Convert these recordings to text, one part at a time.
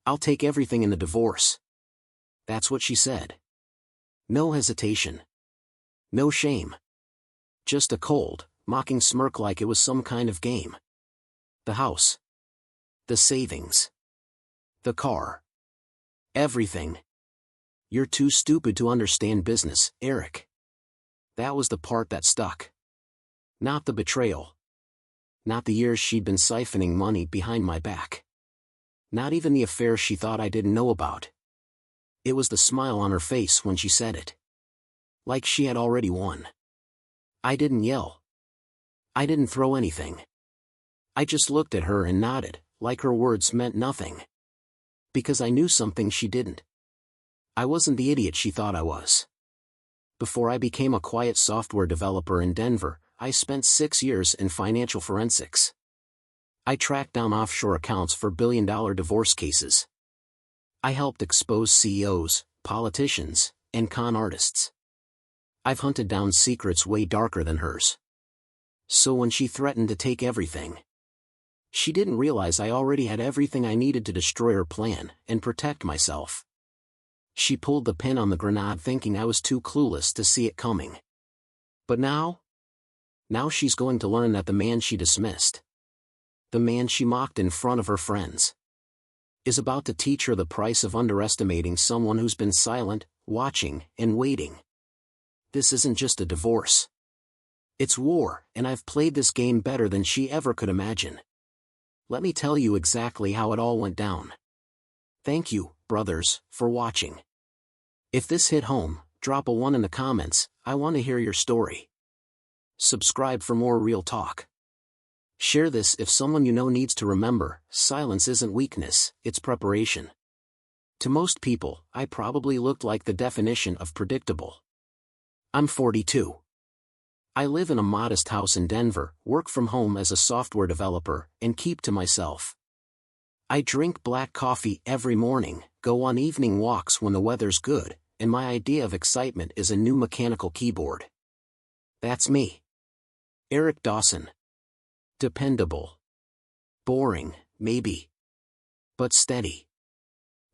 "I'll take everything in the divorce." That's what she said. No hesitation. No shame. Just a cold, mocking smirk like it was some kind of game. The house. The savings. The car. Everything. "You're too stupid to understand business, Eric." That was the part that stuck. Not the betrayal. Not the years she'd been siphoning money behind my back. Not even the affairs she thought I didn't know about. It was the smile on her face when she said it. Like she had already won. I didn't yell. I didn't throw anything. I just looked at her and nodded, like her words meant nothing. Because I knew something she didn't. I wasn't the idiot she thought I was. Before I became a quiet software developer in Denver, I spent 6 years in financial forensics. I tracked down offshore accounts for billion-dollar divorce cases. I helped expose CEOs, politicians, and con artists. I've hunted down secrets way darker than hers. So when she threatened to take everything, she didn't realize I already had everything I needed to destroy her plan and protect myself. She pulled the pin on the grenade thinking I was too clueless to see it coming. But now she's going to learn that the man she dismissed, the man she mocked in front of her friends, is about to teach her the price of underestimating someone who's been silent, watching, and waiting. This isn't just a divorce. It's war, and I've played this game better than she ever could imagine. Let me tell you exactly how it all went down. Thank you, brothers, for watching. If this hit home, drop a 1 in the comments. I want to hear your story. Subscribe for more real talk. Share this if someone you know needs to remember, silence isn't weakness, it's preparation. To most people, I probably looked like the definition of predictable. I'm 42. I live in a modest house in Denver, work from home as a software developer, and keep to myself. I drink black coffee every morning, go on evening walks when the weather's good, and my idea of excitement is a new mechanical keyboard. That's me. Eric Dawson. Dependable. Boring, maybe. But steady.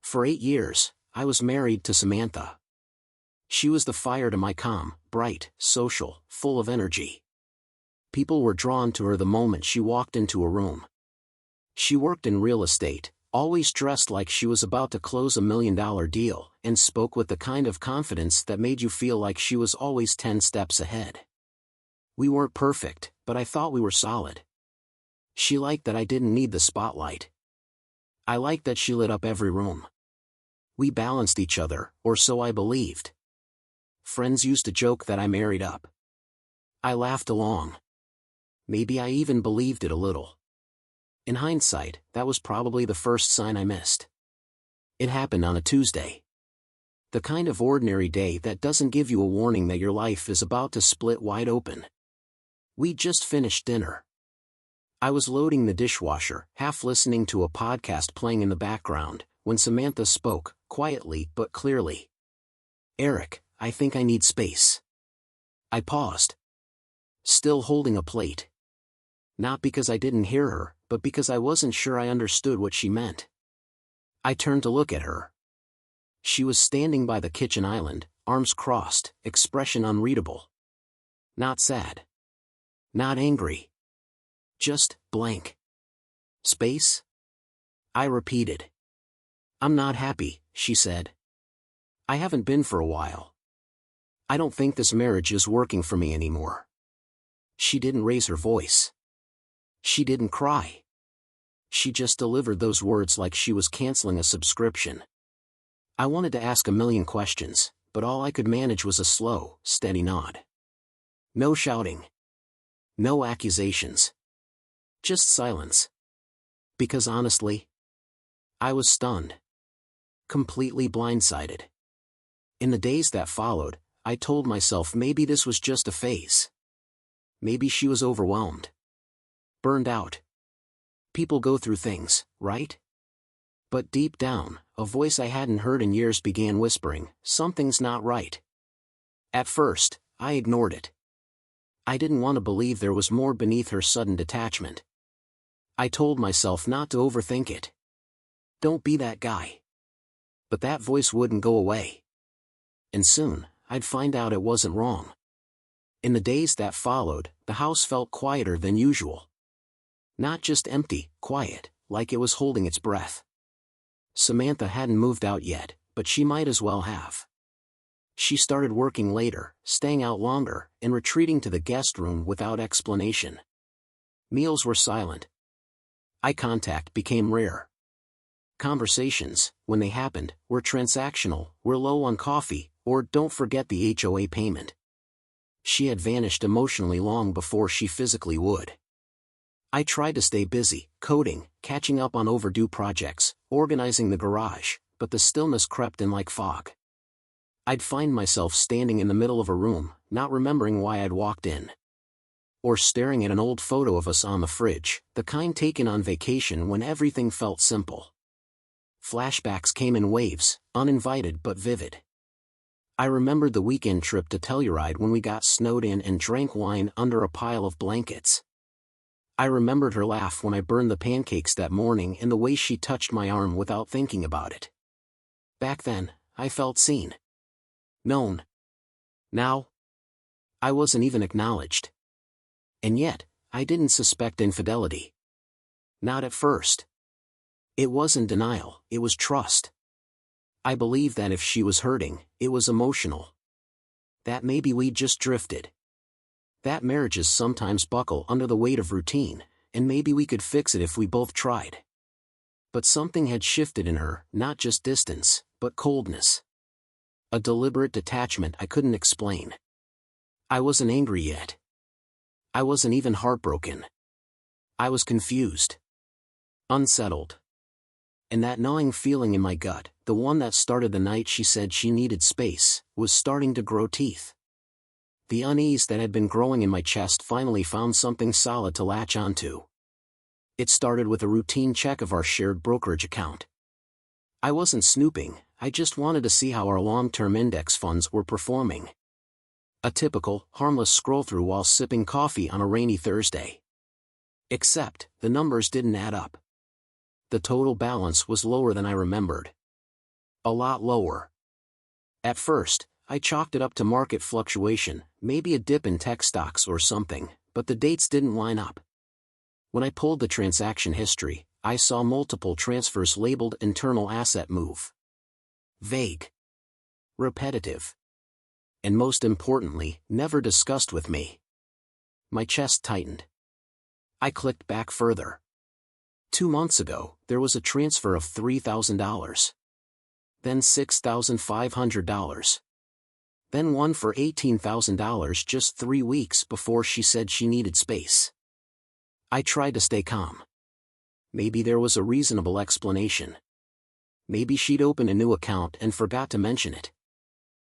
For 8 years, I was married to Samantha. She was the fire to my calm, bright, social, full of energy. People were drawn to her the moment she walked into a room. She worked in real estate, always dressed like she was about to close a $1 million deal, and spoke with the kind of confidence that made you feel like she was always 10 steps ahead. We weren't perfect, but I thought we were solid. She liked that I didn't need the spotlight. I liked that she lit up every room. We balanced each other, or so I believed. Friends used to joke that I married up. I laughed along. Maybe I even believed it a little. In hindsight, that was probably the first sign I missed. It happened on a Tuesday. The kind of ordinary day that doesn't give you a warning that your life is about to split wide open. We just finished dinner. I was loading the dishwasher, half listening to a podcast playing in the background, when Samantha spoke, quietly but clearly. "Eric, I think I need space." I paused. Still holding a plate. Not because I didn't hear her, but because I wasn't sure I understood what she meant. I turned to look at her. She was standing by the kitchen island, arms crossed, expression unreadable. Not sad. Not angry. Just blank. "Space?" I repeated. "I'm not happy," she said. "I haven't been for a while. I don't think this marriage is working for me anymore." She didn't raise her voice. She didn't cry. She just delivered those words like she was canceling a subscription. I wanted to ask a million questions, but all I could manage was a slow, steady nod. No shouting. No accusations. Just silence. Because honestly, I was stunned. Completely blindsided. In the days that followed, I told myself maybe this was just a phase. Maybe she was overwhelmed. Burned out. People go through things, right? But deep down, a voice I hadn't heard in years began whispering, "Something's not right." At first, I ignored it. I didn't want to believe there was more beneath her sudden detachment. I told myself not to overthink it. Don't be that guy. But that voice wouldn't go away. And soon, I'd find out it wasn't wrong. In the days that followed, the house felt quieter than usual. Not just empty, quiet, like it was holding its breath. Samantha hadn't moved out yet, but she might as well have. She started working later, staying out longer, and retreating to the guest room without explanation. Meals were silent. Eye contact became rare. Conversations, when they happened, were transactional, we're low on coffee, or don't forget the HOA payment. She had vanished emotionally long before she physically would. I tried to stay busy, coding, catching up on overdue projects, organizing the garage, but the stillness crept in like fog. I'd find myself standing in the middle of a room, not remembering why I'd walked in. Or staring at an old photo of us on the fridge, the kind taken on vacation when everything felt simple. Flashbacks came in waves, uninvited but vivid. I remembered the weekend trip to Telluride when we got snowed in and drank wine under a pile of blankets. I remembered her laugh when I burned the pancakes that morning and the way she touched my arm without thinking about it. Back then, I felt seen. Known. Now, I wasn't even acknowledged. And yet, I didn't suspect infidelity. Not at first. It wasn't denial, it was trust. I believed that if she was hurting, it was emotional. That maybe we just drifted. That marriages sometimes buckle under the weight of routine, and maybe we could fix it if we both tried. But something had shifted in her, not just distance, but coldness. A deliberate detachment I couldn't explain. I wasn't angry yet. I wasn't even heartbroken. I was confused. Unsettled. And that gnawing feeling in my gut, the one that started the night she said she needed space, was starting to grow teeth. The unease that had been growing in my chest finally found something solid to latch onto. It started with a routine check of our shared brokerage account. I wasn't snooping, I just wanted to see how our long-term index funds were performing. A typical, harmless scroll-through while sipping coffee on a rainy Thursday. Except, the numbers didn't add up. The total balance was lower than I remembered. A lot lower. At first, I chalked it up to market fluctuation, maybe a dip in tech stocks or something, but the dates didn't line up. When I pulled the transaction history, I saw multiple transfers labeled internal asset move. Vague. Repetitive. And most importantly, never discussed with me. My chest tightened. I clicked back further. 2 months ago, there was a transfer of $3,000. Then $6,500. Then one for $18,000 just 3 weeks before she said she needed space. I tried to stay calm. Maybe there was a reasonable explanation. Maybe she'd opened a new account and forgot to mention it.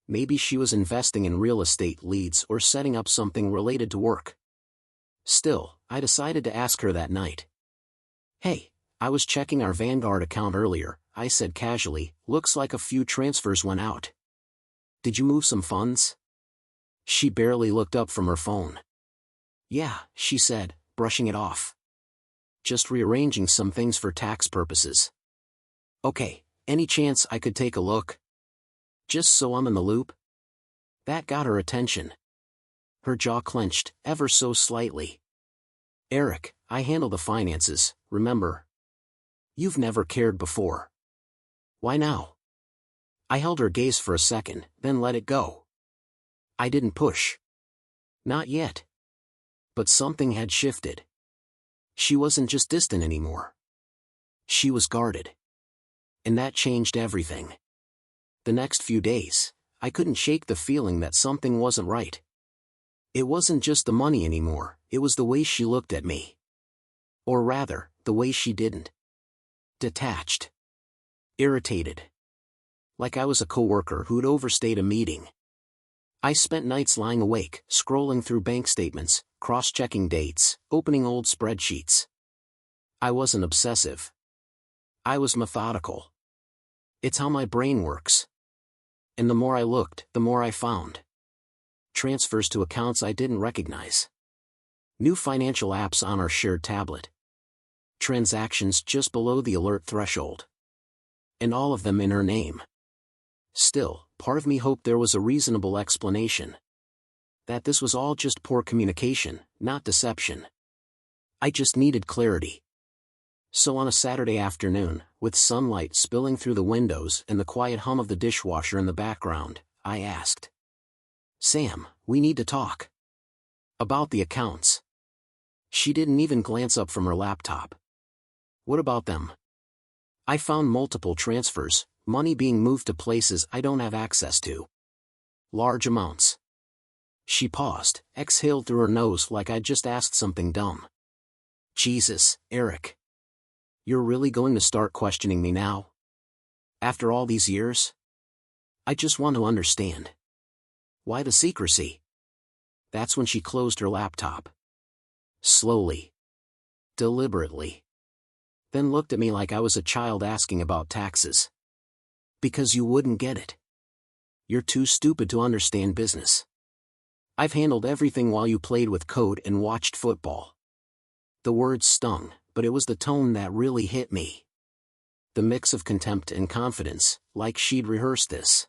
Maybe she was investing in real estate leads or setting up something related to work. Still, I decided to ask her that night. Hey, I was checking our Vanguard account earlier, I said casually, looks like a few transfers went out. Did you move some funds? She barely looked up from her phone. Yeah, she said, brushing it off. Just rearranging some things for tax purposes. Okay, any chance I could take a look? Just so I'm in the loop? That got her attention. Her jaw clenched, ever so slightly. Eric, I handle the finances, remember? You've never cared before. Why now? I held her gaze for a second, then let it go. I didn't push. Not yet. But something had shifted. She wasn't just distant anymore. She was guarded. And that changed everything. The next few days, I couldn't shake the feeling that something wasn't right. It wasn't just the money anymore, it was the way she looked at me. Or rather, the way she didn't. Detached. Irritated. Like I was a coworker who'd overstayed a meeting. I spent nights lying awake, scrolling through bank statements, cross-checking dates, opening old spreadsheets. I wasn't obsessive. I was methodical. It's how my brain works. And the more I looked, the more I found. Transfers to accounts I didn't recognize. New financial apps on our shared tablet. Transactions just below the alert threshold. And all of them in her name. Still, part of me hoped there was a reasonable explanation. That this was all just poor communication, not deception. I just needed clarity. So on a Saturday afternoon, with sunlight spilling through the windows and the quiet hum of the dishwasher in the background, I asked, "Sam, we need to talk. About the accounts." She didn't even glance up from her laptop. "What about them?" "I found multiple transfers, money being moved to places I don't have access to. Large amounts." She paused, exhaled through her nose like I'd just asked something dumb. "Jesus, Eric. You're really going to start questioning me now? After all these years? I just want to understand. Why the secrecy?" That's when she closed her laptop. Slowly. Deliberately. Then looked at me like I was a child asking about taxes. "Because you wouldn't get it. You're too stupid to understand business. I've handled everything while you played with code and watched football." The words stung, but it was the tone that really hit me. The mix of contempt and confidence, like she'd rehearsed this.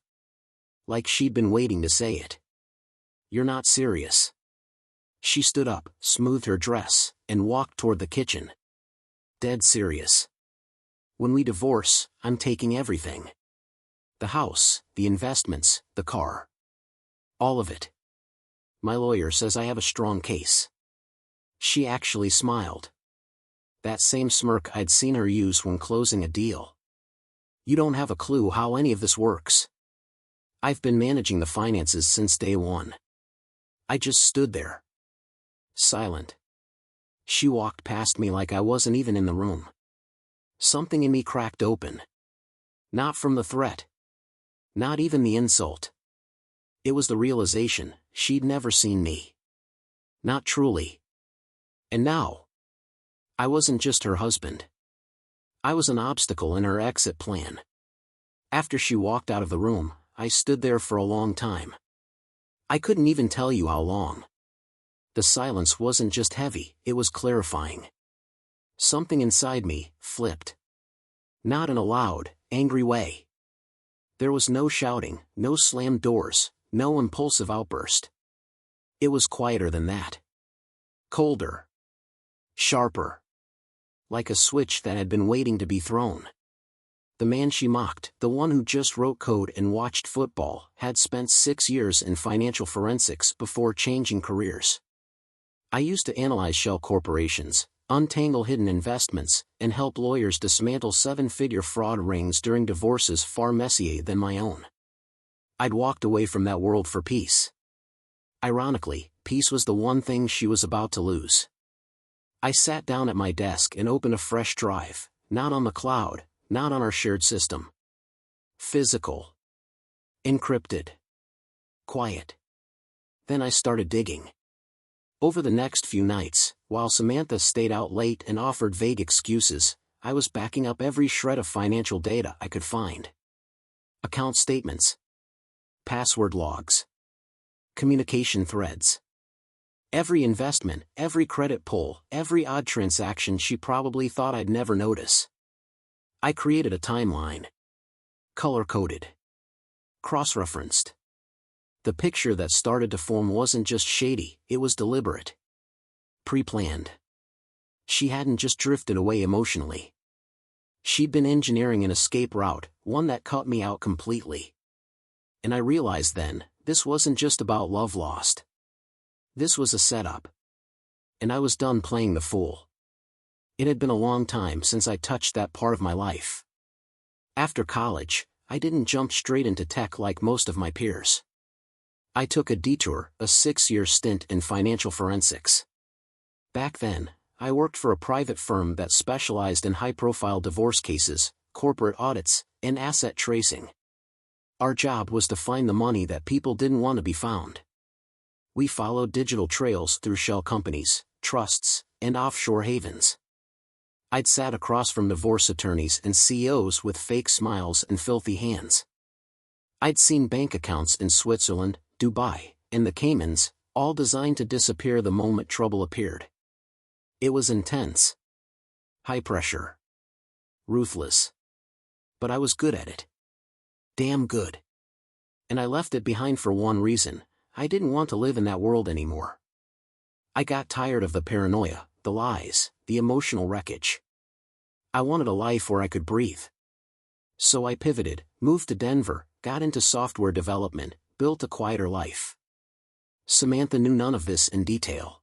Like she'd been waiting to say it. "You're not serious." She stood up, smoothed her dress, and walked toward the kitchen. "Dead serious. When we divorce, I'm taking everything. The house, the investments, the car. All of it. My lawyer says I have a strong case." She actually smiled. That same smirk I'd seen her use when closing a deal. "You don't have a clue how any of this works. I've been managing the finances since day one." I just stood there. Silent. She walked past me like I wasn't even in the room. Something in me cracked open. Not from the threat. Not even the insult. It was the realization, she'd never seen me. Not truly. And now, I wasn't just her husband. I was an obstacle in her exit plan. After she walked out of the room, I stood there for a long time. I couldn't even tell you how long. The silence wasn't just heavy, it was clarifying. Something inside me flipped. Not in a loud, angry way. There was no shouting, no slammed doors, no impulsive outburst. It was quieter than that. Colder. Sharper. Like a switch that had been waiting to be thrown. The man she mocked, the one who just wrote code and watched football, had spent 6 years in financial forensics before changing careers. I used to analyze shell corporations, untangle hidden investments, and help lawyers dismantle 7-figure fraud rings during divorces far messier than my own. I'd walked away from that world for peace. Ironically, peace was the one thing she was about to lose. I sat down at my desk and opened a fresh drive, not on the cloud, not on our shared system. Physical. Encrypted. Quiet. Then I started digging. Over the next few nights, while Samantha stayed out late and offered vague excuses, I was backing up every shred of financial data I could find. Account statements. Password logs. Communication threads. Every investment, every credit pull, every odd transaction she probably thought I'd never notice. I created a timeline. Color-coded. Cross-referenced. The picture that started to form wasn't just shady, it was deliberate. Pre-planned. She hadn't just drifted away emotionally. She'd been engineering an escape route, one that cut me out completely. And I realized then, this wasn't just about love lost. This was a setup. And I was done playing the fool. It had been a long time since I touched that part of my life. After college, I didn't jump straight into tech like most of my peers. I took a detour, a 6-year stint in financial forensics. Back then, I worked for a private firm that specialized in high-profile divorce cases, corporate audits, and asset tracing. Our job was to find the money that people didn't want to be found. We followed digital trails through shell companies, trusts, and offshore havens. I'd sat across from divorce attorneys and CEOs with fake smiles and filthy hands. I'd seen bank accounts in Switzerland, Dubai, and the Caymans, all designed to disappear the moment trouble appeared. It was intense. High pressure. Ruthless. But I was good at it. Damn good. And I left it behind for one reason: I didn't want to live in that world anymore. I got tired of the paranoia, the lies, the emotional wreckage. I wanted a life where I could breathe. So I pivoted, moved to Denver, got into software development, built a quieter life. Samantha knew none of this in detail.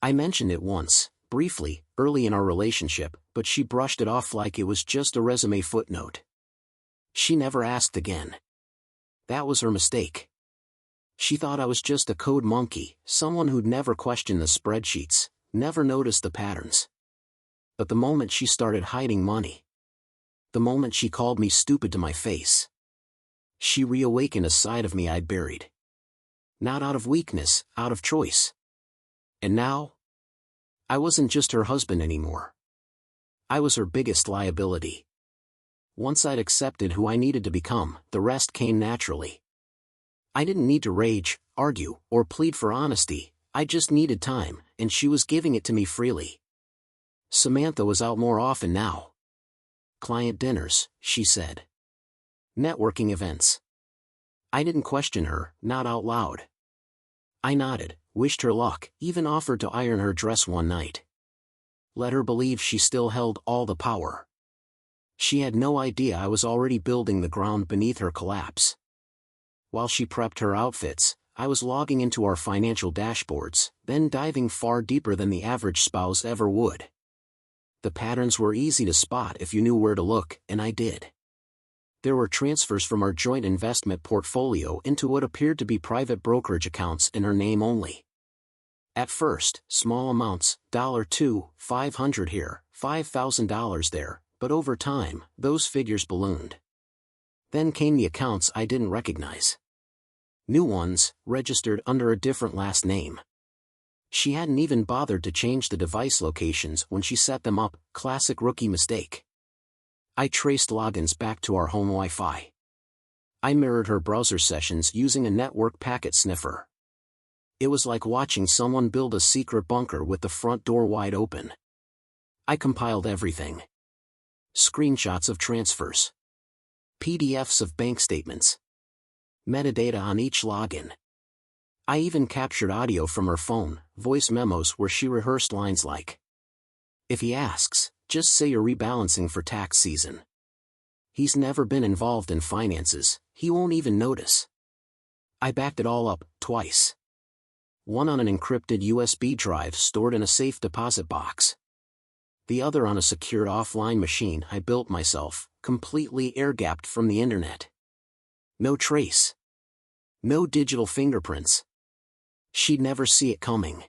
I mentioned it once, briefly, early in our relationship, but she brushed it off like it was just a resume footnote. She never asked again. That was her mistake. She thought I was just a code monkey, someone who'd never questioned the spreadsheets, never noticed the patterns. But the moment she started hiding money, the moment she called me stupid to my face, she reawakened a side of me I'd buried. Not out of weakness, out of choice. And now, I wasn't just her husband anymore. I was her biggest liability. Once I'd accepted who I needed to become, the rest came naturally. I didn't need to rage, argue, or plead for honesty. I just needed time, and she was giving it to me freely. Samantha was out more often now. Client dinners, she said. Networking events. I didn't question her, not out loud. I nodded, wished her luck, even offered to iron her dress one night. Let her believe she still held all the power. She had no idea I was already building the ground beneath her collapse. While she prepped her outfits, I was logging into our financial dashboards, then diving far deeper than the average spouse ever would. The patterns were easy to spot if you knew where to look, and I did. There were transfers from our joint investment portfolio into what appeared to be private brokerage accounts in her name only. At first, small amounts, $2, $500 here, $5,000 there, but over time, those figures ballooned. Then came the accounts I didn't recognize. New ones, registered under a different last name. She hadn't even bothered to change the device locations when she set them up, classic rookie mistake. I traced logins back to our home Wi-Fi. I mirrored her browser sessions using a network packet sniffer. It was like watching someone build a secret bunker with the front door wide open. I compiled everything. Screenshots of transfers. PDFs of bank statements. Metadata on each login. I even captured audio from her phone, voice memos where she rehearsed lines like, "If he asks, just say you're rebalancing for tax season. He's never been involved in finances, he won't even notice." I backed it all up, twice. One on an encrypted USB drive stored in a safe deposit box. The other on a secured offline machine I built myself, completely air-gapped from the internet. No trace. No digital fingerprints. She'd never see it coming.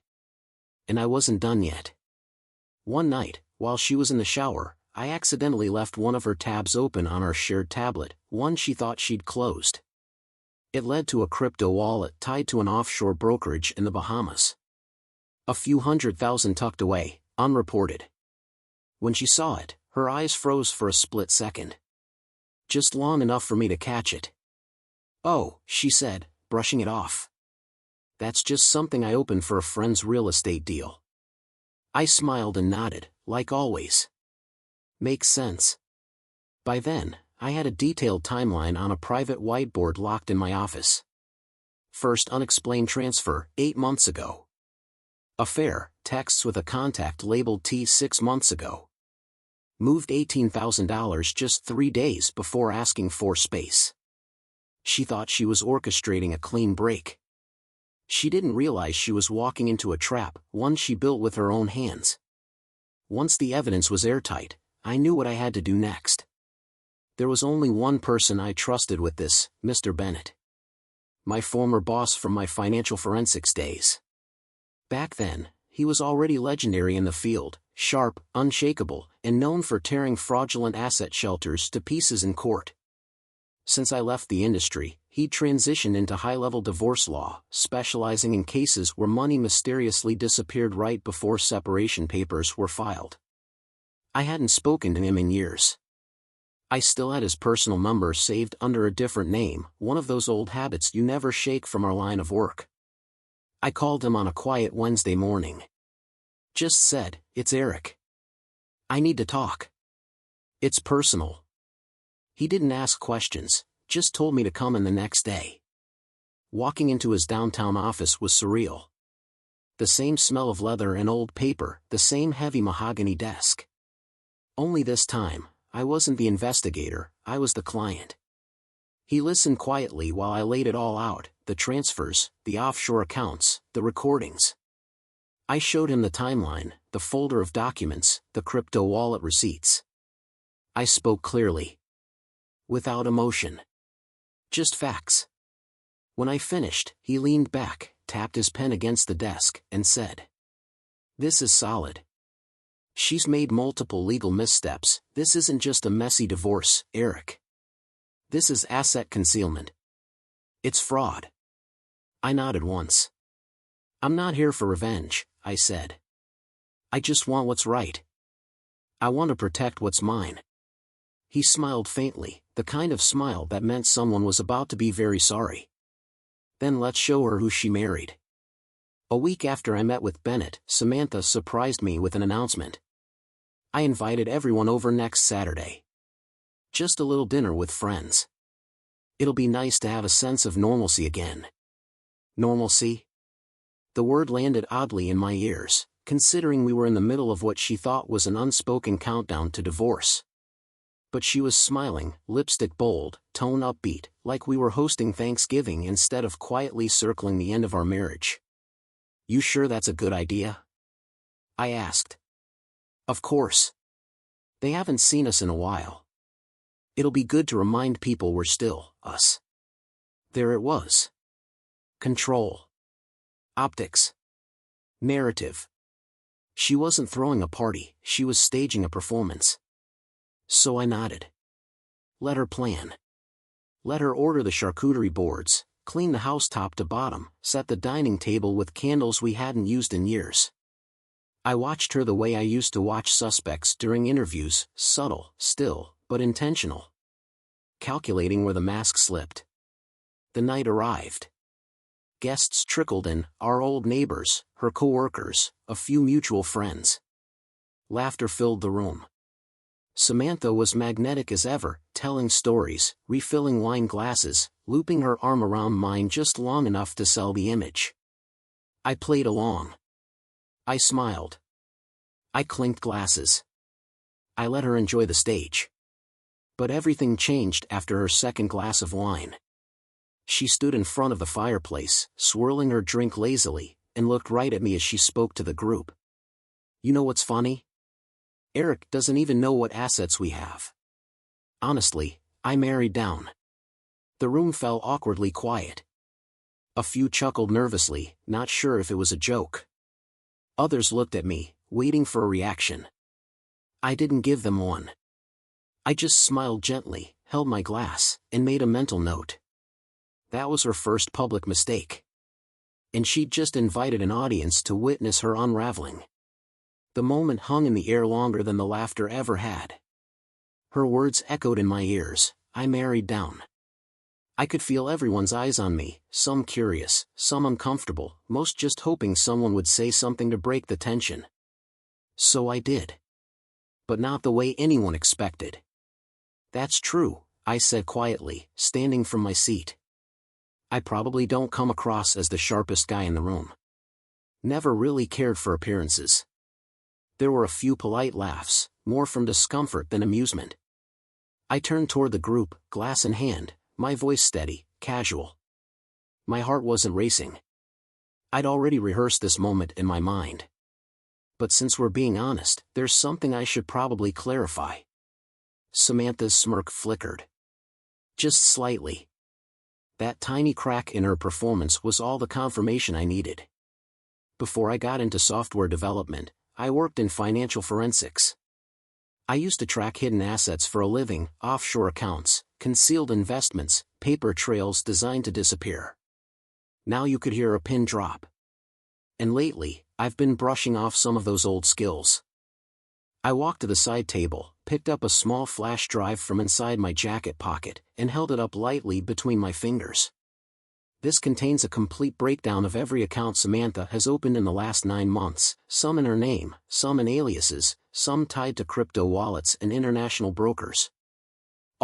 And I wasn't done yet. One night, while she was in the shower, I accidentally left one of her tabs open on our shared tablet, one she thought she'd closed. It led to a crypto wallet tied to an offshore brokerage in the Bahamas. A few $100,000 tucked away, unreported. When she saw it, her eyes froze for a split second. Just long enough for me to catch it. "Oh," she said, brushing it off. "That's just something I opened for a friend's real estate deal." I smiled and nodded, like always. Makes sense. By then, I had a detailed timeline on a private whiteboard locked in my office. First unexplained transfer, 8 months ago. Affair, texts with a contact labeled T 6 months ago. Moved $18,000 just 3 days before asking for space. She thought she was orchestrating a clean break. She didn't realize she was walking into a trap, one she built with her own hands. Once the evidence was airtight, I knew what I had to do next. There was only one person I trusted with this, Mr. Bennett. My former boss from my financial forensics days. Back then, he was already legendary in the field, sharp, unshakable, and known for tearing fraudulent asset shelters to pieces in court. Since I left the industry, he transitioned into high-level divorce law, specializing in cases where money mysteriously disappeared right before separation papers were filed. I hadn't spoken to him in years. I still had his personal number saved under a different name, one of those old habits you never shake from our line of work. I called him on a quiet Wednesday morning. Just said, "It's Eric. I need to talk. It's personal." He didn't ask questions, just told me to come in the next day. Walking into his downtown office was surreal. The same smell of leather and old paper, the same heavy mahogany desk. Only this time, I wasn't the investigator, I was the client. He listened quietly while I laid it all out, the transfers, the offshore accounts, the recordings. I showed him the timeline, the folder of documents, the crypto wallet receipts. I spoke clearly. Without emotion. Just facts. When I finished, he leaned back, tapped his pen against the desk, and said, "This is solid. She's made multiple legal missteps. This isn't just a messy divorce, Eric. This is asset concealment. It's fraud." I nodded once. "I'm not here for revenge," I said. "I just want what's right. I want to protect what's mine." He smiled faintly, the kind of smile that meant someone was about to be very sorry. "Then let's show her who she married." A week after I met with Bennett, Samantha surprised me with an announcement. "I invited everyone over next Saturday. Just a little dinner with friends. It'll be nice to have a sense of normalcy again." Normalcy? The word landed oddly in my ears, considering we were in the middle of what she thought was an unspoken countdown to divorce. But she was smiling, lipstick bold, tone upbeat, like we were hosting Thanksgiving instead of quietly circling the end of our marriage. "You sure that's a good idea?" I asked. "Of course. They haven't seen us in a while. It'll be good to remind people we're still us." There it was. Control. Optics. Narrative. She wasn't throwing a party, she was staging a performance. So I nodded. Let her plan. Let her order the charcuterie boards, clean the house top to bottom, set the dining table with candles we hadn't used in years. I watched her the way I used to watch suspects during interviews, subtle, still, but intentional. Calculating where the mask slipped. The night arrived. Guests trickled in, our old neighbors, her co-workers, a few mutual friends. Laughter filled the room. Samantha was magnetic as ever, telling stories, refilling wine glasses, looping her arm around mine just long enough to sell the image. I played along. I smiled. I clinked glasses. I let her enjoy the stage. But everything changed after her second glass of wine. She stood in front of the fireplace, swirling her drink lazily, and looked right at me as she spoke to the group. "You know what's funny? Eric doesn't even know what assets we have. Honestly, I married down." The room fell awkwardly quiet. A few chuckled nervously, not sure if it was a joke. Others looked at me, waiting for a reaction. I didn't give them one. I just smiled gently, held my glass, and made a mental note. That was her first public mistake. And she'd just invited an audience to witness her unraveling. The moment hung in the air longer than the laughter ever had. Her words echoed in my ears, I married down. I could feel everyone's eyes on me, some curious, some uncomfortable, most just hoping someone would say something to break the tension. So I did. But not the way anyone expected. "That's true," I said quietly, standing from my seat. I probably don't come across as the sharpest guy in the room. Never really cared for appearances. There were a few polite laughs, more from discomfort than amusement. I turned toward the group, glass in hand, my voice steady, casual. My heart wasn't racing. I'd already rehearsed this moment in my mind. But since we're being honest, there's something I should probably clarify. Samantha's smirk flickered. Just slightly. That tiny crack in her performance was all the confirmation I needed. Before I got into software development, I worked in financial forensics. I used to track hidden assets for a living, offshore accounts, concealed investments, paper trails designed to disappear. Now you could hear a pin drop. And lately, I've been brushing off some of those old skills. I walked to the side table, picked up a small flash drive from inside my jacket pocket, and held it up lightly between my fingers. This contains a complete breakdown of every account Samantha has opened in the last 9 months, some in her name, some in aliases, some tied to crypto wallets and international brokers.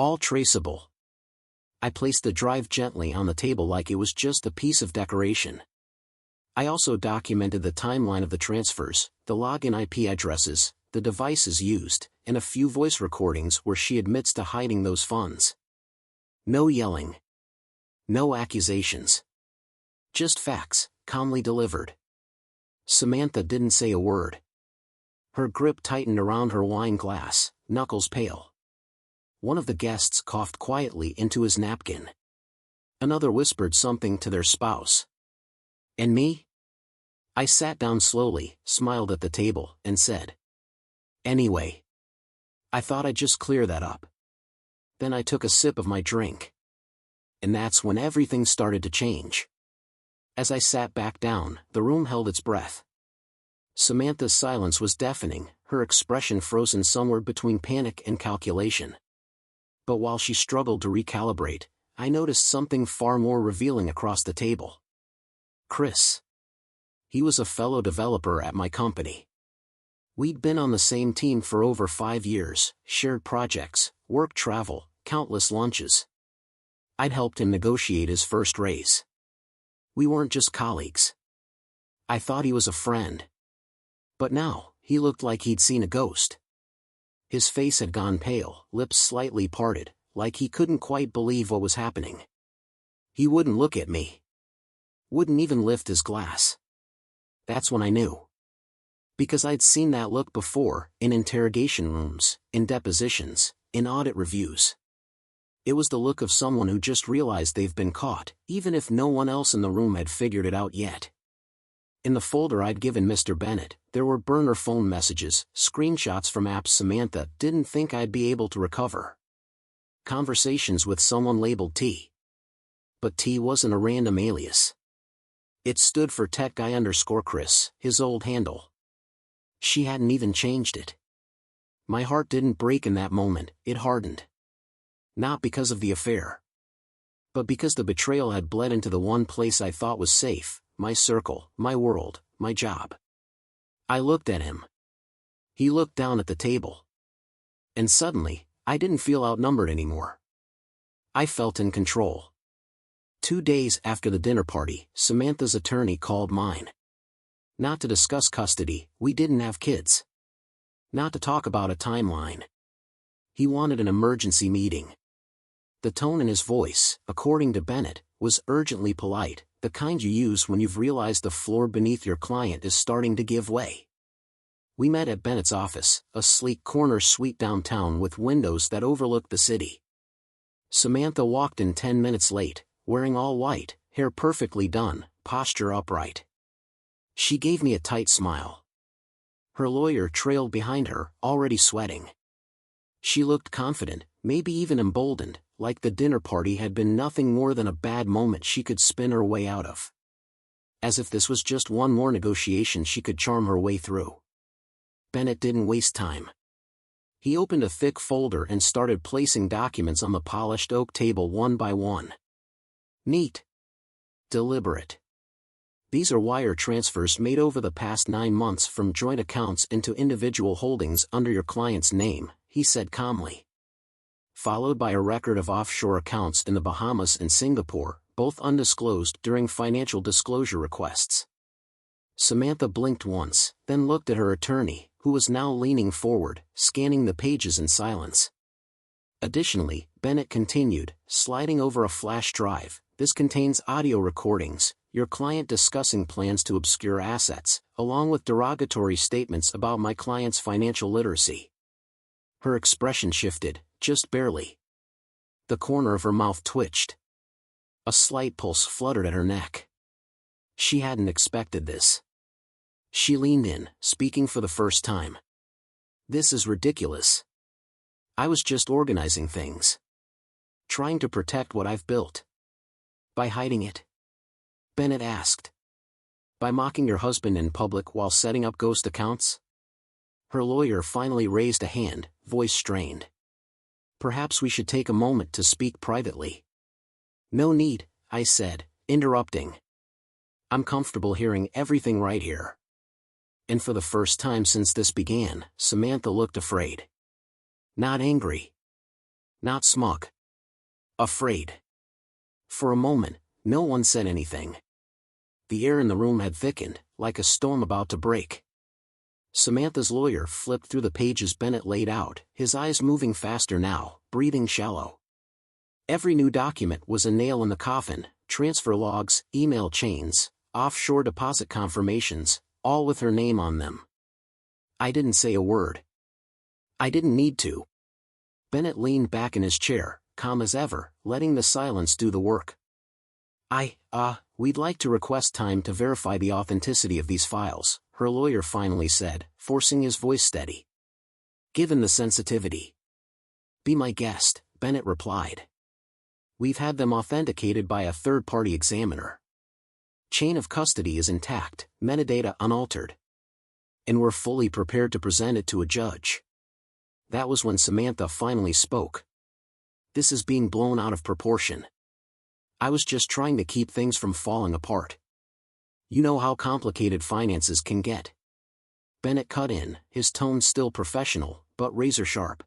All traceable. I placed the drive gently on the table like it was just a piece of decoration. I also documented the timeline of the transfers, the login IP addresses, the devices used, and a few voice recordings where she admits to hiding those funds. No yelling. No accusations. Just facts, calmly delivered. Samantha didn't say a word. Her grip tightened around her wine glass, knuckles pale. One of the guests coughed quietly into his napkin. Another whispered something to their spouse. And me? I sat down slowly, smiled at the table, and said, "Anyway. I thought I'd just clear that up." Then I took a sip of my drink. And that's when everything started to change. As I sat back down, the room held its breath. Samantha's silence was deafening, her expression frozen somewhere between panic and calculation. But while she struggled to recalibrate, I noticed something far more revealing across the table. Chris. He was a fellow developer at my company. We'd been on the same team for over 5 years, shared projects, work travel, countless lunches. I'd helped him negotiate his first raise. We weren't just colleagues. I thought he was a friend. But now, he looked like he'd seen a ghost. His face had gone pale, lips slightly parted, like he couldn't quite believe what was happening. He wouldn't look at me. Wouldn't even lift his glass. That's when I knew. Because I'd seen that look before, in interrogation rooms, in depositions, in audit reviews. It was the look of someone who just realized they've been caught, even if no one else in the room had figured it out yet. In the folder I'd given Mr. Bennett, there were burner phone messages, screenshots from apps Samantha didn't think I'd be able to recover. Conversations with someone labeled T. But T wasn't a random alias. It stood for TechGuy_Chris, his old handle. She hadn't even changed it. My heart didn't break in that moment, it hardened. Not because of the affair. But because the betrayal had bled into the one place I thought was safe, my circle, my world, my job. I looked at him. He looked down at the table. And suddenly, I didn't feel outnumbered anymore. I felt in control. 2 days after the dinner party, Samantha's attorney called mine. Not to discuss custody, we didn't have kids. Not to talk about a timeline. He wanted an emergency meeting. The tone in his voice, according to Bennett, was urgently polite, the kind you use when you've realized the floor beneath your client is starting to give way. We met at Bennett's office, a sleek corner suite downtown with windows that overlooked the city. Samantha walked in 10 minutes late, wearing all white, hair perfectly done, posture upright. She gave me a tight smile. Her lawyer trailed behind her, already sweating. She looked confident, maybe even emboldened, like the dinner party had been nothing more than a bad moment she could spin her way out of. As if this was just one more negotiation she could charm her way through. Bennett didn't waste time. He opened a thick folder and started placing documents on the polished oak table one by one. Neat. Deliberate. These are wire transfers made over the past 9 months from joint accounts into individual holdings under your client's name, he said calmly. Followed by a record of offshore accounts in the Bahamas and Singapore, both undisclosed during financial disclosure requests. Samantha blinked once, then looked at her attorney, who was now leaning forward, scanning the pages in silence. Additionally, Bennett continued, sliding over a flash drive, this contains audio recordings, your client discussing plans to obscure assets, along with derogatory statements about my client's financial literacy. Her expression shifted, just barely. The corner of her mouth twitched. A slight pulse fluttered at her neck. She hadn't expected this. She leaned in, speaking for the first time. This is ridiculous. I was just organizing things. Trying to protect what I've built. By hiding it? Bennett asked. By mocking your husband in public while setting up ghost accounts? Her lawyer finally raised a hand, voice strained. Perhaps we should take a moment to speak privately. No need, I said, interrupting. I'm comfortable hearing everything right here. And for the first time since this began, Samantha looked afraid. Not angry. Not smug. Afraid. For a moment, no one said anything. The air in the room had thickened, like a storm about to break. Samantha's lawyer flipped through the pages Bennett laid out, his eyes moving faster now, breathing shallow. Every new document was a nail in the coffin: transfer logs, email chains, offshore deposit confirmations, all with her name on them. I didn't say a word. I didn't need to. Bennett leaned back in his chair, calm as ever, letting the silence do the work. We'd like to request time to verify the authenticity of these files, her lawyer finally said, forcing his voice steady. Given the sensitivity. Be my guest, Bennett replied. We've had them authenticated by a third-party examiner. Chain of custody is intact, metadata unaltered. And we're fully prepared to present it to a judge. That was when Samantha finally spoke. This is being blown out of proportion. I was just trying to keep things from falling apart. You know how complicated finances can get. Bennett cut in, his tone still professional, but razor-sharp.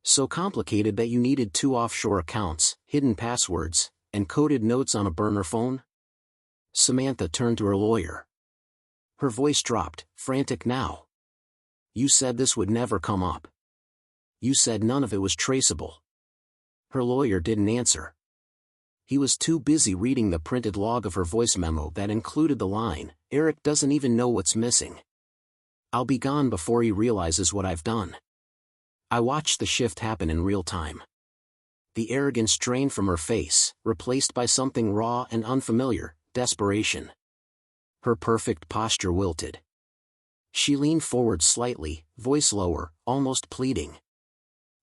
So complicated that you needed 2 offshore accounts, hidden passwords, and coded notes on a burner phone? Samantha turned to her lawyer. Her voice dropped, frantic now. You said this would never come up. You said none of it was traceable. Her lawyer didn't answer. He was too busy reading the printed log of her voice memo that included the line, Eric doesn't even know what's missing. I'll be gone before he realizes what I've done. I watched the shift happen in real time. The arrogance drained from her face, replaced by something raw and unfamiliar, desperation. Her perfect posture wilted. She leaned forward slightly, voice lower, almost pleading.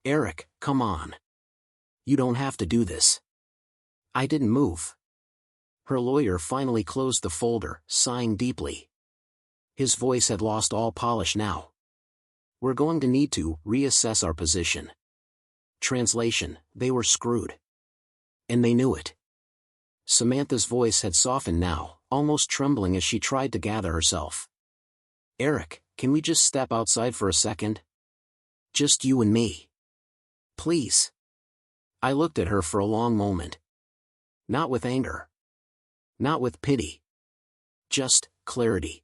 Eric, come on. You don't have to do this. I didn't move. Her lawyer finally closed the folder, sighing deeply. His voice had lost all polish now. We're going to need to reassess our position. Translation, they were screwed. And they knew it. Samantha's voice had softened now, almost trembling as she tried to gather herself. Eric, can we just step outside for a second? Just you and me. Please. I looked at her for a long moment. Not with anger. Not with pity. Just clarity.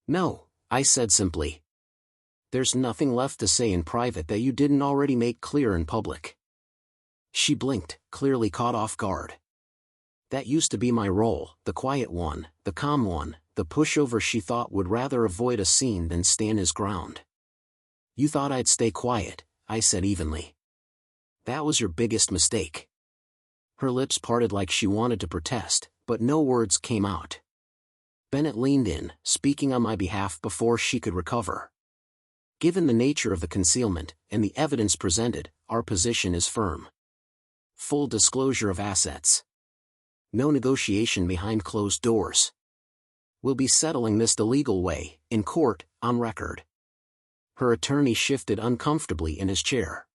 No, I said simply. There's nothing left to say in private that you didn't already make clear in public. She blinked, clearly caught off guard. That used to be my role, the quiet one, the calm one, the pushover she thought would rather avoid a scene than stand his ground. You thought I'd stay quiet, I said evenly. That was your biggest mistake. Her lips parted like she wanted to protest, but no words came out. Bennett leaned in, speaking on my behalf before she could recover. Given the nature of the concealment, and the evidence presented, our position is firm. Full disclosure of assets. No negotiation behind closed doors. We'll be settling this the legal way, in court, on record. Her attorney shifted uncomfortably in his chair.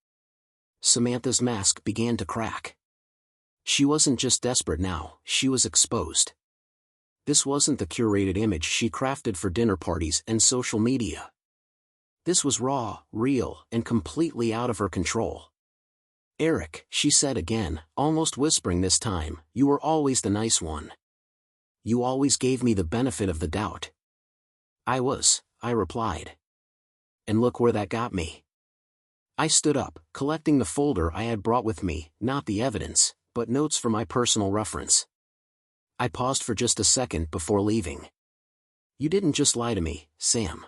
Samantha's mask began to crack. She wasn't just desperate now, she was exposed. This wasn't the curated image she crafted for dinner parties and social media. This was raw, real, and completely out of her control. Eric, she said again, almost whispering this time, you were always the nice one. You always gave me the benefit of the doubt. I replied. And look where that got me. I stood up, collecting the folder I had brought with me, not the evidence, but notes for my personal reference. I paused for just a second before leaving. You didn't just lie to me, Sam.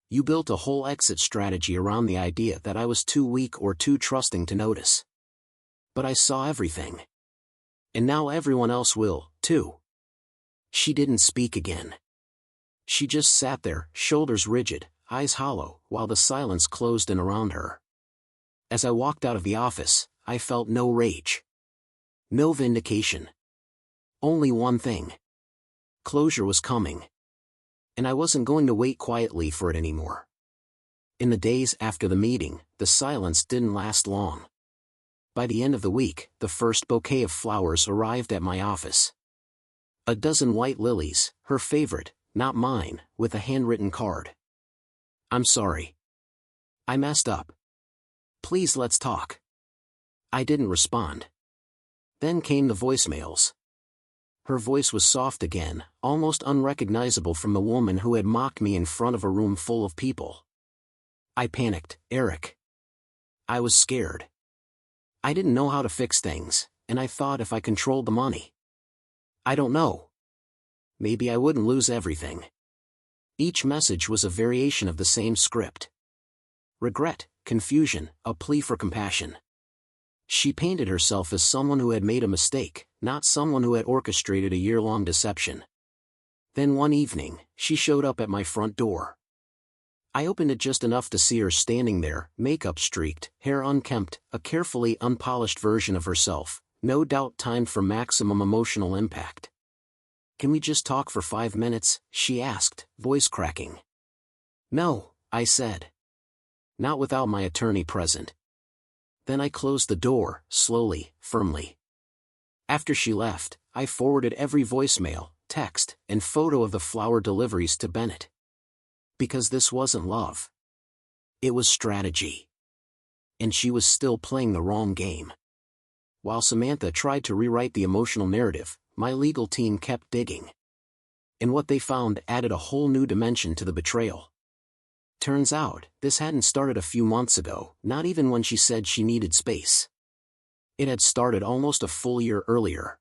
You built a whole exit strategy around the idea that I was too weak or too trusting to notice. But I saw everything. And now everyone else will, too. She didn't speak again. She just sat there, shoulders rigid, eyes hollow, while the silence closed in around her. As I walked out of the office, I felt no rage. No vindication. Only one thing. Closure was coming. And I wasn't going to wait quietly for it anymore. In the days after the meeting, the silence didn't last long. By the end of the week, the first bouquet of flowers arrived at my office. A dozen white lilies, her favorite, not mine, with a handwritten card. I'm sorry. I messed up. Please let's talk. I didn't respond. Then came the voicemails. Her voice was soft again, almost unrecognizable from the woman who had mocked me in front of a room full of people. I panicked. Eric. I was scared. I didn't know how to fix things, and I thought if I controlled the money. I don't know. Maybe I wouldn't lose everything. Each message was a variation of the same script. Regret, confusion, a plea for compassion. She painted herself as someone who had made a mistake, not someone who had orchestrated a year-long deception. Then one evening, she showed up at my front door. I opened it just enough to see her standing there, makeup streaked, hair unkempt, a carefully unpolished version of herself, no doubt timed for maximum emotional impact. "Can we just talk for 5 minutes?" she asked, voice cracking. "No," I said. "Not without my attorney present." Then I closed the door, slowly, firmly. After she left, I forwarded every voicemail, text, and photo of the flower deliveries to Bennett. Because this wasn't love. It was strategy. And she was still playing the wrong game. While Samantha tried to rewrite the emotional narrative, my legal team kept digging. And what they found added a whole new dimension to the betrayal. Turns out, this hadn't started a few months ago, not even when she said she needed space. It had started almost a full year earlier.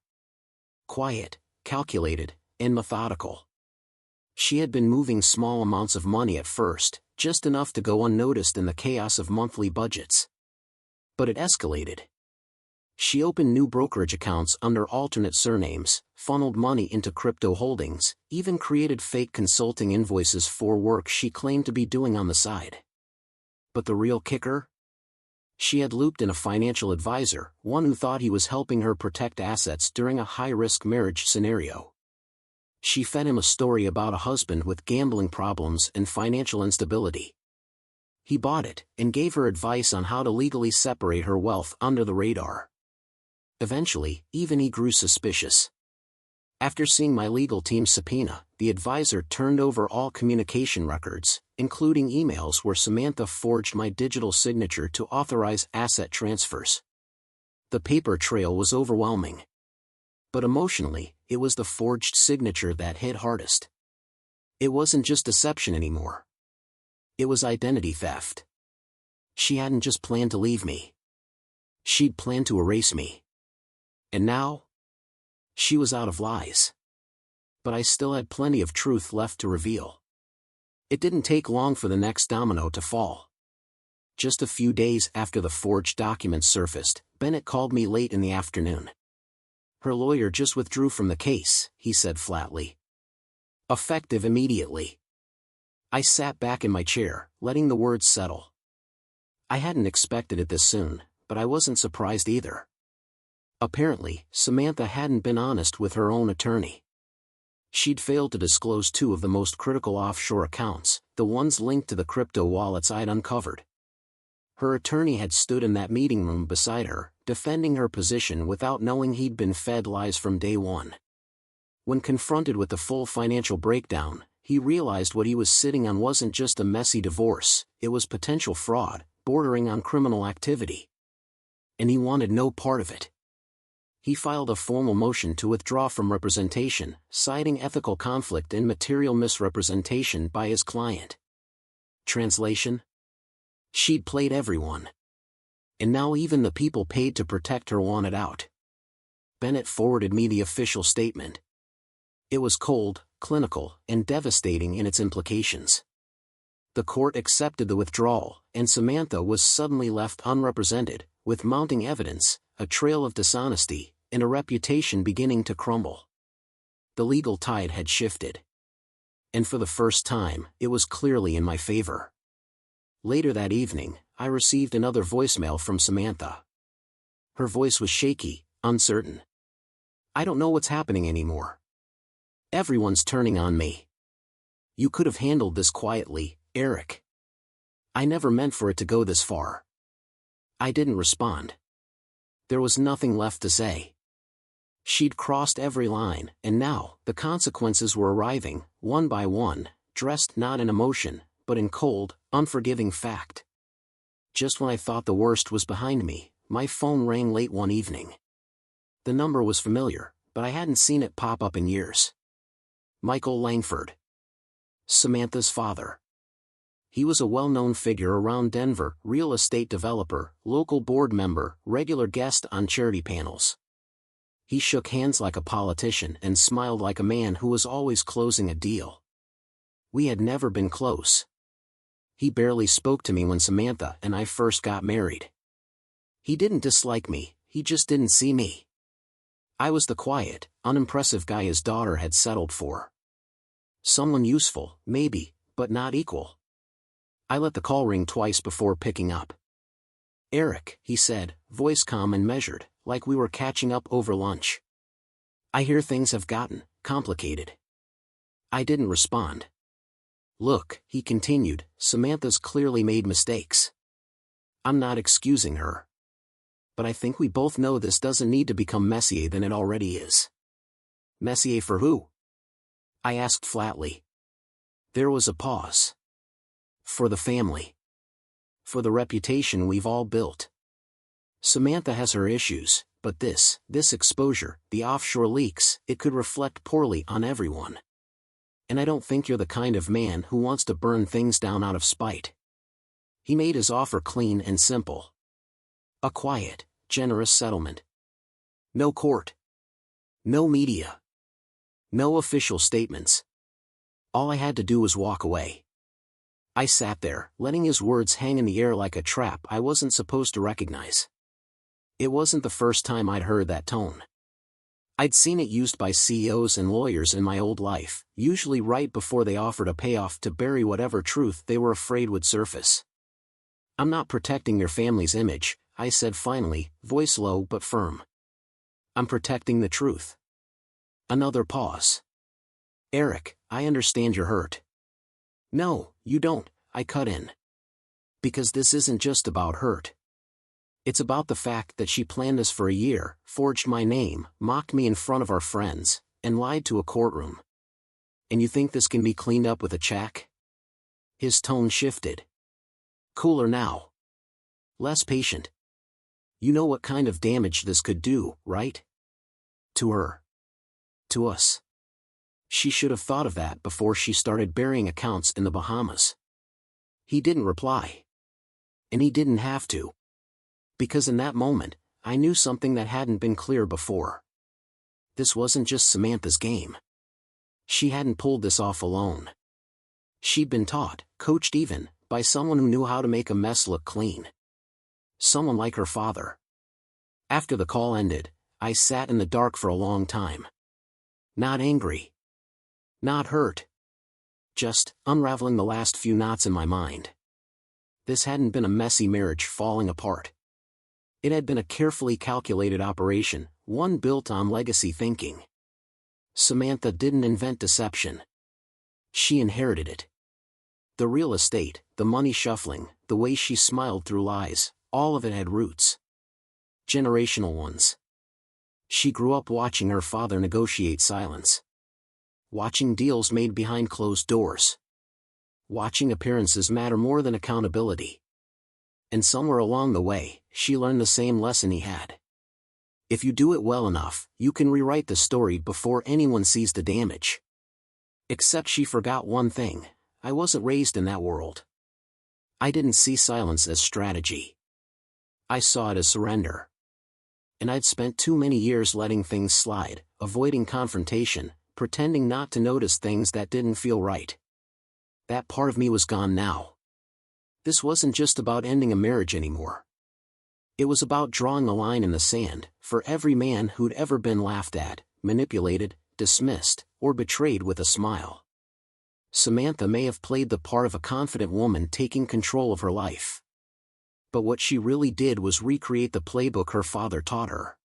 Quiet, calculated, and methodical. She had been moving small amounts of money at first, just enough to go unnoticed in the chaos of monthly budgets. But it escalated. She opened new brokerage accounts under alternate surnames, funneled money into crypto holdings, even created fake consulting invoices for work she claimed to be doing on the side. But the real kicker? She had looped in a financial advisor, one who thought he was helping her protect assets during a high-risk marriage scenario. She fed him a story about a husband with gambling problems and financial instability. He bought it, and gave her advice on how to legally separate her wealth under the radar. Eventually, even he grew suspicious. After seeing my legal team's subpoena, the advisor turned over all communication records, including emails where Samantha forged my digital signature to authorize asset transfers. The paper trail was overwhelming. But emotionally, it was the forged signature that hit hardest. It wasn't just deception anymore. It was identity theft. She hadn't just planned to leave me. She'd planned to erase me. And now? She was out of lies. But I still had plenty of truth left to reveal. It didn't take long for the next domino to fall. Just a few days after the forged documents surfaced, Bennett called me late in the afternoon. "Her lawyer just withdrew from the case," he said flatly. "Effective immediately." I sat back in my chair, letting the words settle. I hadn't expected it this soon, but I wasn't surprised either. Apparently, Samantha hadn't been honest with her own attorney. She'd failed to disclose 2 of the most critical offshore accounts, the ones linked to the crypto wallets I'd uncovered. Her attorney had stood in that meeting room beside her, defending her position without knowing he'd been fed lies from day one. When confronted with the full financial breakdown, he realized what he was sitting on wasn't just a messy divorce, it was potential fraud, bordering on criminal activity. And he wanted no part of it. He filed a formal motion to withdraw from representation, citing ethical conflict and material misrepresentation by his client. Translation? She'd played everyone. And now even the people paid to protect her wanted out. Bennett forwarded me the official statement. It was cold, clinical, and devastating in its implications. The court accepted the withdrawal, and Samantha was suddenly left unrepresented, with mounting evidence, a trail of dishonesty, and a reputation beginning to crumble. The legal tide had shifted. And for the first time, it was clearly in my favor. Later that evening, I received another voicemail from Samantha. Her voice was shaky, uncertain. "I don't know what's happening anymore. Everyone's turning on me. You could have handled this quietly, Eric. I never meant for it to go this far." I didn't respond. There was nothing left to say. She'd crossed every line, and now, the consequences were arriving, one by one, dressed not in emotion, but in cold, unforgiving fact. Just when I thought the worst was behind me, my phone rang late one evening. The number was familiar, but I hadn't seen it pop up in years. Michael Langford. Samantha's father. He was a well-known figure around Denver, real estate developer, local board member, regular guest on charity panels. He shook hands like a politician and smiled like a man who was always closing a deal. We had never been close. He barely spoke to me when Samantha and I first got married. He didn't dislike me, he just didn't see me. I was the quiet, unimpressive guy his daughter had settled for. Someone useful, maybe, but not equal. I let the call ring twice before picking up. "Eric," he said, voice calm and measured, like we were catching up over lunch. "I hear things have gotten complicated." I didn't respond. "Look," he continued, "Samantha's clearly made mistakes. I'm not excusing her. But I think we both know this doesn't need to become messier than it already is." "Messier for who?" I asked flatly. There was a pause. "For the family. For the reputation we've all built. Samantha has her issues, but this exposure, the offshore leaks, it could reflect poorly on everyone. And I don't think you're the kind of man who wants to burn things down out of spite." He made his offer clean and simple. A quiet, generous settlement. No court. No media. No official statements. All I had to do was walk away. I sat there, letting his words hang in the air like a trap I wasn't supposed to recognize. It wasn't the first time I'd heard that tone. I'd seen it used by CEOs and lawyers in my old life, usually right before they offered a payoff to bury whatever truth they were afraid would surface. "I'm not protecting your family's image," I said finally, voice low but firm. "I'm protecting the truth." Another pause. "Eric, I understand you're hurt." "No, you don't," I cut in. "Because this isn't just about hurt. It's about the fact that she planned this for a year, forged my name, mocked me in front of our friends, and lied to a courtroom. And you think this can be cleaned up with a check?" His tone shifted. Cooler now. Less patient. "You know what kind of damage this could do, right? To her. To us. She should have thought of that before she started burying accounts in the Bahamas." He didn't reply. And he didn't have to. Because in that moment, I knew something that hadn't been clear before. This wasn't just Samantha's game. She hadn't pulled this off alone. She'd been taught, coached even, by someone who knew how to make a mess look clean. Someone like her father. After the call ended, I sat in the dark for a long time. Not angry. Not hurt. Just unraveling the last few knots in my mind. This hadn't been a messy marriage falling apart. It had been a carefully calculated operation, one built on legacy thinking. Samantha didn't invent deception. She inherited it. The real estate, the money shuffling, the way she smiled through lies, all of it had roots. Generational ones. She grew up watching her father negotiate silence. Watching deals made behind closed doors. Watching appearances matter more than accountability. And somewhere along the way, she learned the same lesson he had. If you do it well enough, you can rewrite the story before anyone sees the damage. Except she forgot one thing: I wasn't raised in that world. I didn't see silence as strategy. I saw it as surrender. And I'd spent too many years letting things slide, avoiding confrontation, pretending not to notice things that didn't feel right. That part of me was gone now. This wasn't just about ending a marriage anymore. It was about drawing a line in the sand, for every man who'd ever been laughed at, manipulated, dismissed, or betrayed with a smile. Samantha may have played the part of a confident woman taking control of her life. But what she really did was recreate the playbook her father taught her.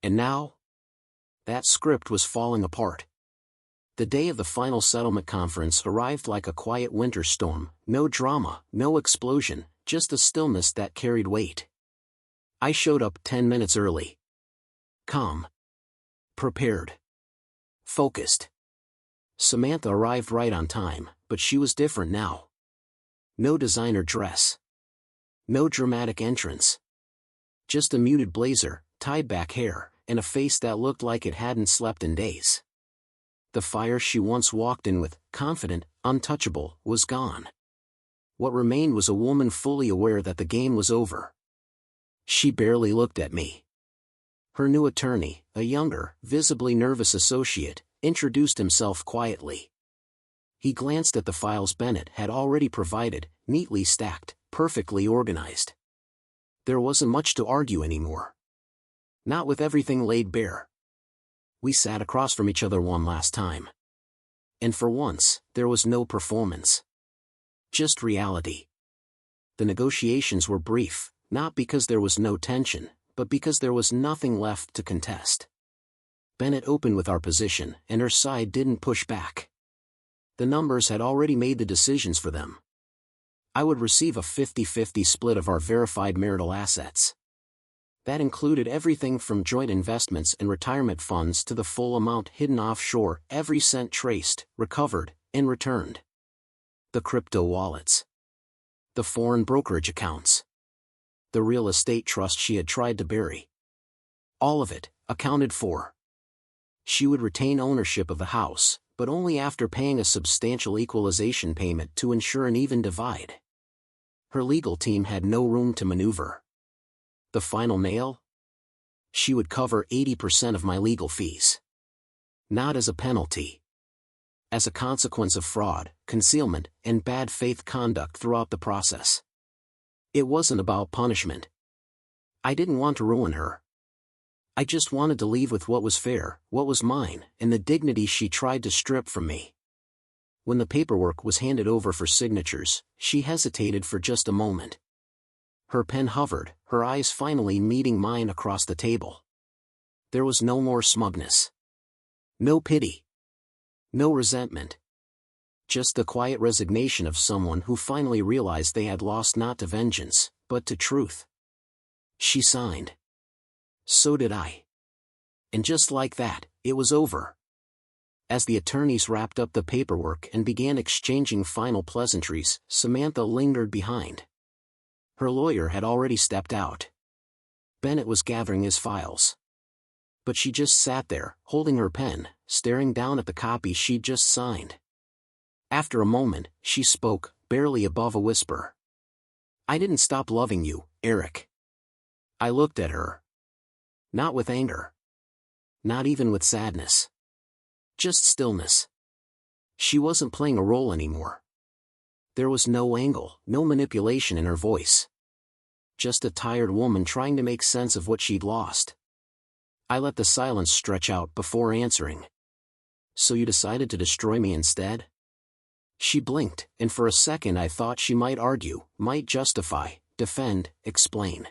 And now? That script was falling apart. The day of the final settlement conference arrived like a quiet winter storm, no drama, no explosion, just a stillness that carried weight. I showed up 10 minutes early. Calm. Prepared. Focused. Samantha arrived right on time, but she was different now. No designer dress. No dramatic entrance. Just a muted blazer, tied back hair, and a face that looked like it hadn't slept in days. The fire she once walked in with, confident, untouchable, was gone. What remained was a woman fully aware that the game was over. She barely looked at me. Her new attorney, a younger, visibly nervous associate, introduced himself quietly. He glanced at the files Bennett had already provided, neatly stacked, perfectly organized. There wasn't much to argue anymore. Not with everything laid bare. We sat across from each other one last time. And for once, there was no performance. Just reality. The negotiations were brief, not because there was no tension, but because there was nothing left to contest. Bennett opened with our position, and her side didn't push back. The numbers had already made the decisions for them. I would receive a 50-50 split of our verified marital assets. That included everything from joint investments and retirement funds to the full amount hidden offshore, every cent traced, recovered, and returned. The crypto wallets. The foreign brokerage accounts. The real estate trust she had tried to bury. All of it, accounted for. She would retain ownership of the house, but only after paying a substantial equalization payment to ensure an even divide. Her legal team had no room to maneuver. The final nail? She would cover 80% of my legal fees. Not as a penalty. As a consequence of fraud, concealment, and bad faith conduct throughout the process. It wasn't about punishment. I didn't want to ruin her. I just wanted to leave with what was fair, what was mine, and the dignity she tried to strip from me. When the paperwork was handed over for signatures, she hesitated for just a moment. Her pen hovered, her eyes finally meeting mine across the table. There was no more smugness. No pity. No resentment. Just the quiet resignation of someone who finally realized they had lost not to vengeance, but to truth. She signed. So did I. And just like that, it was over. As the attorneys wrapped up the paperwork and began exchanging final pleasantries, Samantha lingered behind. Her lawyer had already stepped out. Bennett was gathering his files. But she just sat there, holding her pen, staring down at the copy she'd just signed. After a moment, she spoke, barely above a whisper. I didn't stop loving you, Eric. I looked at her. Not with anger. Not even with sadness. Just stillness. She wasn't playing a role anymore. There was no angle, no manipulation in her voice. Just a tired woman trying to make sense of what she'd lost. I let the silence stretch out before answering. So you decided to destroy me instead? She blinked, and for a second I thought she might argue, might justify, defend, explain.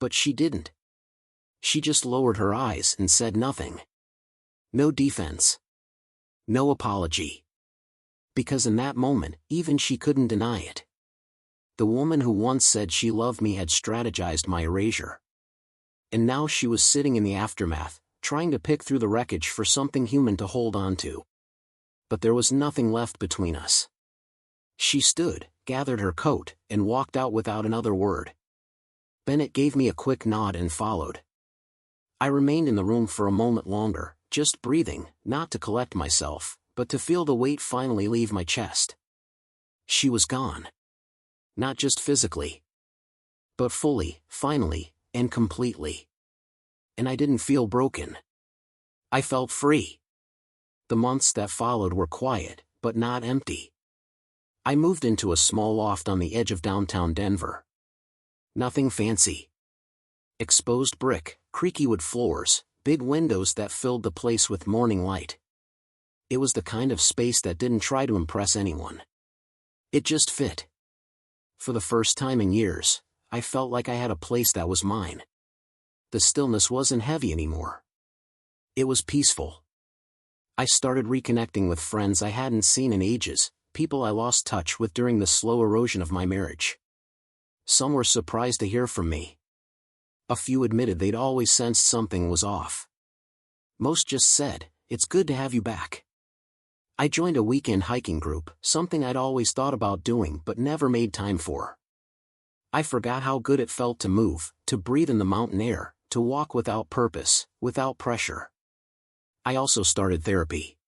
But she didn't. She just lowered her eyes and said nothing. No defense. No apology. Because in that moment, even she couldn't deny it. The woman who once said she loved me had strategized my erasure. And now she was sitting in the aftermath, trying to pick through the wreckage for something human to hold on to. But there was nothing left between us. She stood, gathered her coat, and walked out without another word. Bennett gave me a quick nod and followed. I remained in the room for a moment longer, just breathing, not to collect myself, but to feel the weight finally leave my chest. She was gone. Not just physically, but fully, finally, and completely. And I didn't feel broken. I felt free. The months that followed were quiet, but not empty. I moved into a small loft on the edge of downtown Denver. Nothing fancy. Exposed brick, creaky wood floors, big windows that filled the place with morning light. It was the kind of space that didn't try to impress anyone. It just fit. For the first time in years, I felt like I had a place that was mine. The stillness wasn't heavy anymore. It was peaceful. I started reconnecting with friends I hadn't seen in ages, people I lost touch with during the slow erosion of my marriage. Some were surprised to hear from me. A few admitted they'd always sensed something was off. Most just said, "It's good to have you back." I joined a weekend hiking group, something I'd always thought about doing but never made time for. I forgot how good it felt to move, to breathe in the mountain air, to walk without purpose, without pressure. I also started therapy.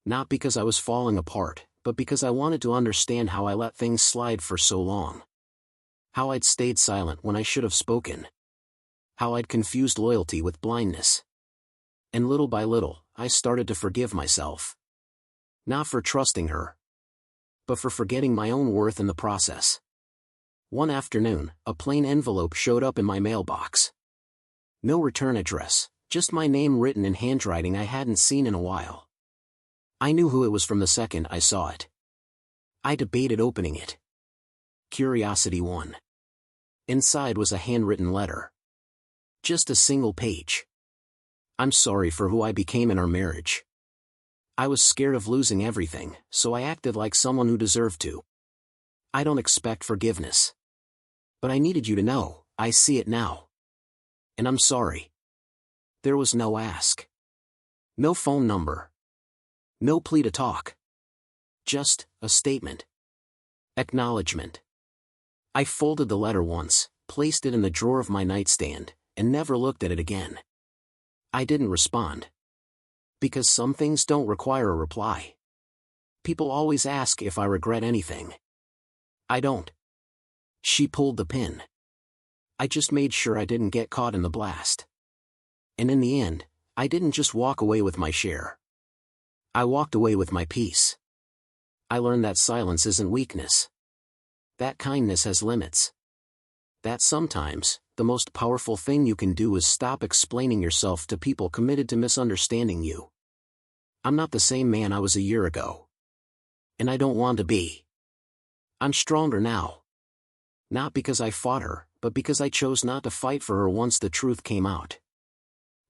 Not because I was falling apart, but because I wanted to understand how I let things slide for so long. How I'd stayed silent when I should have spoken. How I'd confused loyalty with blindness. And little by little, I started to forgive myself. Not for trusting her, but for forgetting my own worth in the process. One afternoon, a plain envelope showed up in my mailbox. No return address, just my name written in handwriting I hadn't seen in a while. I knew who it was from the second I saw it. I debated opening it. Curiosity won. Inside was a handwritten letter. Just a single page. I'm sorry for who I became in our marriage. I was scared of losing everything, so I acted like someone who deserved to. I don't expect forgiveness. But I needed you to know, I see it now. And I'm sorry. There was no ask. No phone number. No plea to talk. Just a statement. Acknowledgement. I folded the letter once, placed it in the drawer of my nightstand, and never looked at it again. I didn't respond. Because some things don't require a reply. People always ask if I regret anything. I don't. She pulled the pin. I just made sure I didn't get caught in the blast. And in the end, I didn't just walk away with my share. I walked away with my peace. I learned that silence isn't weakness. That kindness has limits. That sometimes, the most powerful thing you can do is stop explaining yourself to people committed to misunderstanding you. I'm not the same man I was a year ago. And I don't want to be. I'm stronger now. Not because I fought her, but because I chose not to fight for her once the truth came out.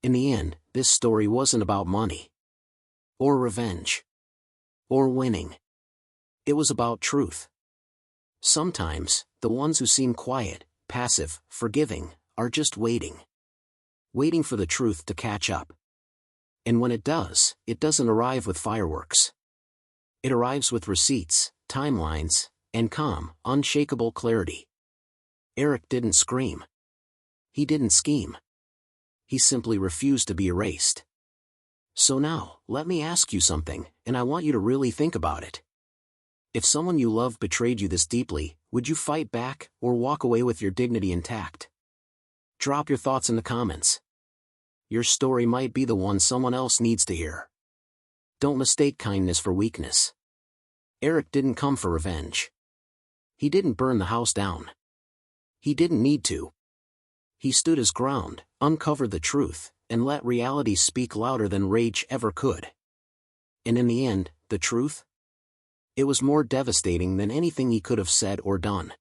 In the end, this story wasn't about money. Or revenge. Or winning. It was about truth. Sometimes, the ones who seem quiet, passive, forgiving, are just waiting. Waiting for the truth to catch up. And when it does, it doesn't arrive with fireworks. It arrives with receipts, timelines, and calm, unshakable clarity. Eric didn't scream. He didn't scheme. He simply refused to be erased. So now, let me ask you something, and I want you to really think about it. If someone you love betrayed you this deeply, would you fight back, or walk away with your dignity intact? Drop your thoughts in the comments. Your story might be the one someone else needs to hear. Don't mistake kindness for weakness. Eric didn't come for revenge. He didn't burn the house down. He didn't need to. He stood his ground, uncovered the truth, and let reality speak louder than rage ever could. And in the end, the truth? It was more devastating than anything he could have said or done.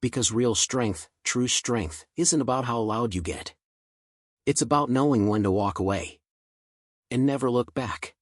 Because real strength, true strength, isn't about how loud you get. It's about knowing when to walk away. And never look back.